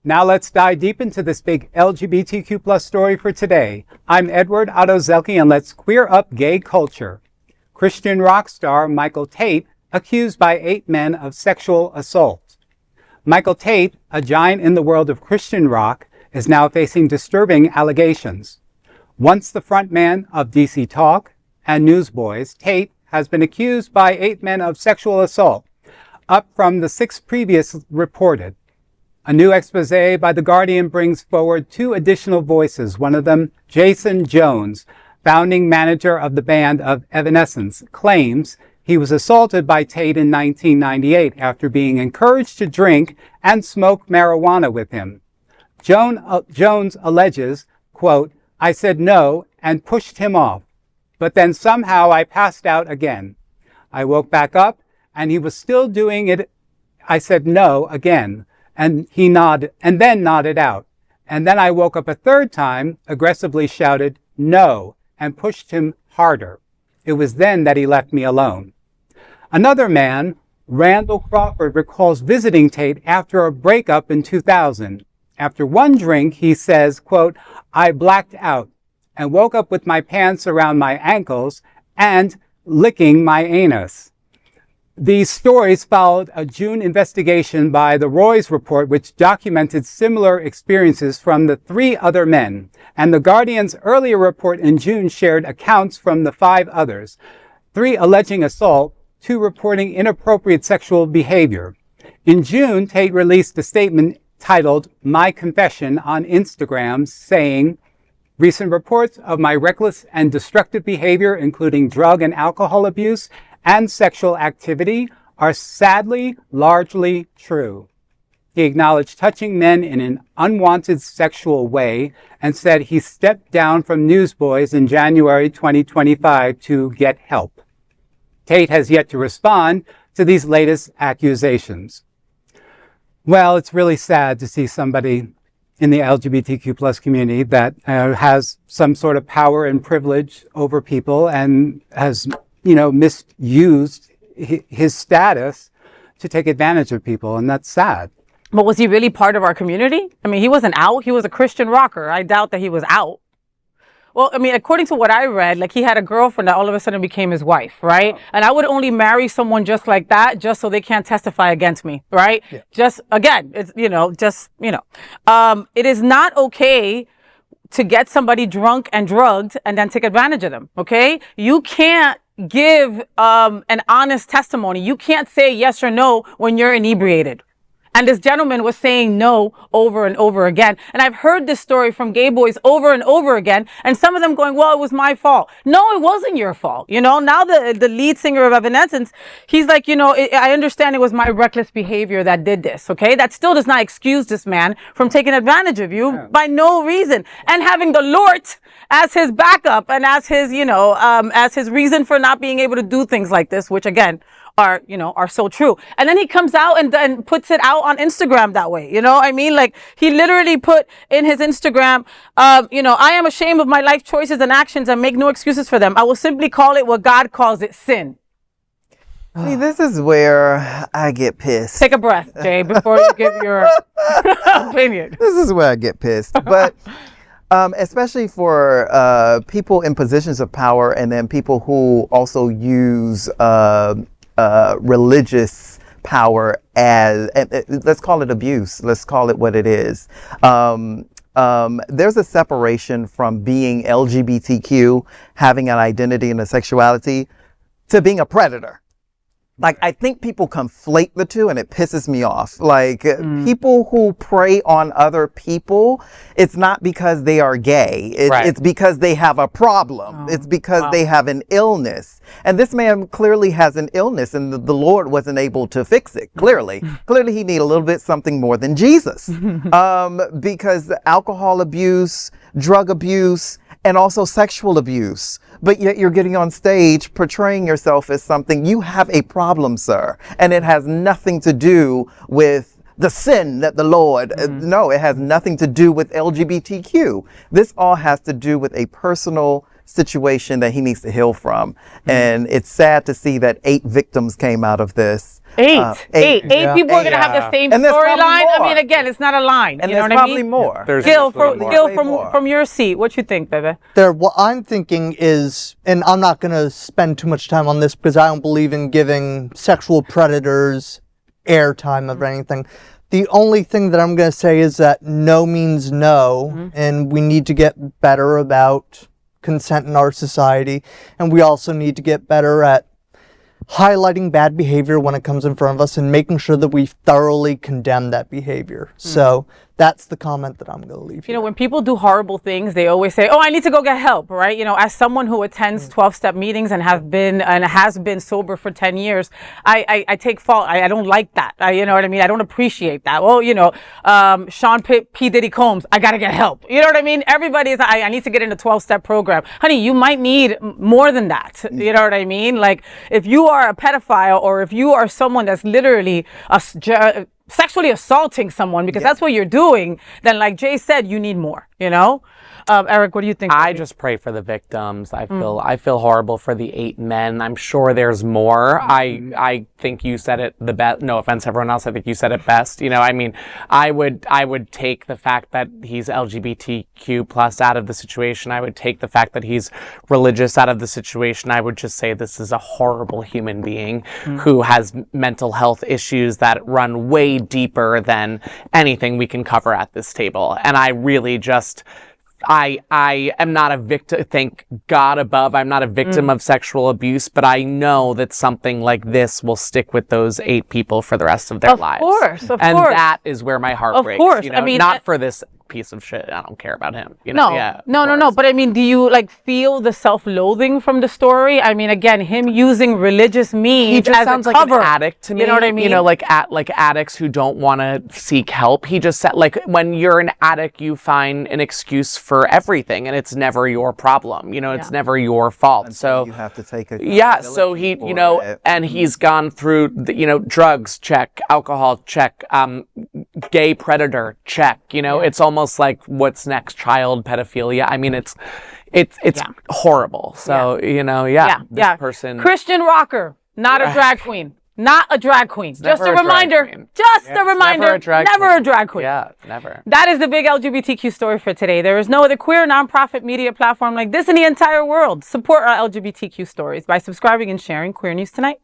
Now let's dive deep into this big LGBTQ plus story for today. I'm Edward Otto Zelke, and let's queer up gay culture. Christian rock star Michael Tait accused by 8 men of sexual assault. Michael Tait, a giant in the world of Christian rock, is now facing disturbing allegations. Once the frontman of DC Talk and Newsboys, Tait has been accused by 8 men of sexual assault, up from the 6 previous reported. A new exposé by The Guardian brings forward 2 additional voices, one of them Jason Jones, founding manager of the band of Evanescence, claims he was assaulted by Tait in 1998 after being encouraged to drink and smoke marijuana with him. Jones alleges, quote, "I said no and pushed him off, but then somehow I passed out again. I woke back up and he was still doing it. I said no again, and he nodded and then nodded out. And then I woke up a third time, aggressively shouted no, and pushed him harder. It was then that he left me alone." Another man, Randall Crawford, recalls visiting Tait after a breakup in 2000. After one drink, he says, quote, "I blacked out and woke up with my pants around my ankles and licking my anus." These stories followed a June investigation by the Roy's Report, which documented similar experiences from the 3 other men. And the Guardian's earlier report in June shared accounts from the 5 others, 3 alleging assault, 2 reporting inappropriate sexual behavior. In June, Tait released a statement titled "My Confession" on Instagram, saying, "Recent reports of my reckless and destructive behavior, including drug and alcohol abuse and sexual activity, are sadly largely true." He acknowledged touching men in an unwanted sexual way and said he stepped down from Newsboys in January 2025 to get help. Tait has yet to respond to these latest accusations. Well, it's really sad to see somebody in the LGBTQ plus community that has some sort of power and privilege over people and has, misused his status to take advantage of people. And that's sad. But was he really part of our community? I mean, he wasn't out. He was a Christian rocker. I doubt that he was out. Well, I mean, according to what I read, like he had a girlfriend that all of a sudden became his wife, right? Oh. And I would only marry someone just like that, just so they can't testify against me, right? Yeah. Just, again, it's, it is not okay to get somebody drunk and drugged and then take advantage of them, okay? You can't give an honest testimony. You can't say yes or no when you're inebriated. And this gentleman was saying no over and over again. And I've heard this story from gay boys over and over again. And some of them going, well, it was my fault. No, it wasn't your fault. Now the lead singer of Evanescence, he's like, I understand it was my reckless behavior that did this. Okay. That still does not excuse this man from taking advantage of you by no reason. And having the Lord as his backup and as his, as his reason for not being able to do things like this, which again, are so true. And then he comes out and puts it out on Instagram that way. Like he literally put in his Instagram, I am ashamed of my life choices and actions and make no excuses for them. I will simply call it what God calls it, sin. See, this is where I get pissed. Take a breath, Jay, before you give your opinion. This is where I get pissed. But especially for people in positions of power and then people who also use religious power as, let's call it abuse. Let's call it what it is. There's a separation from being LGBTQ, having an identity and a sexuality, to being a predator. Like, I think people conflate the two and it pisses me off. Like, people who prey on other people, it's not because they are gay. It's because they have a problem. It's because they have an illness. And this man clearly has an illness and the Lord wasn't able to fix it. Clearly he needed a little bit something more than Jesus. Because alcohol abuse, drug abuse, and also sexual abuse. But yet you're getting on stage portraying yourself as something. You have a problem, sir. And it has nothing to do with the sin that the Lord, no, it has nothing to do with LGBTQ. This all has to do with a personal situation that he needs to heal from. And it's sad to see that 8 victims came out of this. Eight people are going to have the same storyline. I mean, again, it's not a line. And you know there's what probably I mean? more. Gil, from your seat, what you think, baby? What I'm thinking is, and I'm not going to spend too much time on this because I don't believe in giving sexual predators airtime of anything. The only thing that I'm going to say is that no means no, and we need to get better about consent in our society, and we also need to get better at highlighting bad behavior when it comes in front of us and making sure that we thoroughly condemn that behavior. So that's the comment that I'm going to leave you. Know, when people do horrible things, they always say, "Oh, I need to go get help," right? You know, as someone who attends 12-step meetings and has been sober for 10 years, I take fault. I don't like that. You know what I mean? I don't appreciate that. Well, you know, Sean P. Diddy Combs, I got to get help. You know what I mean? Everybody is, I need to get in a 12-step program. Honey, you might need more than that. You know what I mean? Like, if you are a pedophile or if you are someone that's literally sexually assaulting someone, because that's what you're doing, then like Jay said, you need more, you know? Eric, what do you think? I just pray for the victims. I feel horrible for the 8 men. I'm sure there's more. I think you said it the best. No offense, everyone else. I think you said it best. You know, I mean, I would take the fact that he's LGBTQ plus out of the situation. I would take the fact that he's religious out of the situation. I would just say this is a horrible human being who has mental health issues that run way deeper than anything we can cover at this table. And I really just, I am not a victim, thank God above, I'm not a victim of sexual abuse, but I know that something like this will stick with those 8 people for the rest of their lives. Of course. And that is where my heart breaks. Of course. You know, I mean, not for this piece of shit. I don't care about him. You know? No. But I mean, do you like feel the self-loathing from the story? I mean, again, him using religious means he just as sounds a like cover. an addict to me. You know what I mean? You know, like addicts who don't want to seek help. He just said, like, when you're an addict, you find an excuse for everything, and it's never your problem. You know, it's never your fault. So you have to take a so he, you know, and he's gone through, you know, drugs, check, alcohol, check, gay predator, check. You know, it's almost like what's next, child pedophilia. I mean, it's horrible. So you know, this person, Christian rocker, not a drag queen. Not a drag queen. Just a reminder. Just a reminder. Never a drag queen. Yeah, never. That is the big LGBTQ story for today. There is no other queer nonprofit media platform like this in the entire world. Support our LGBTQ stories by subscribing and sharing Queer News Tonight.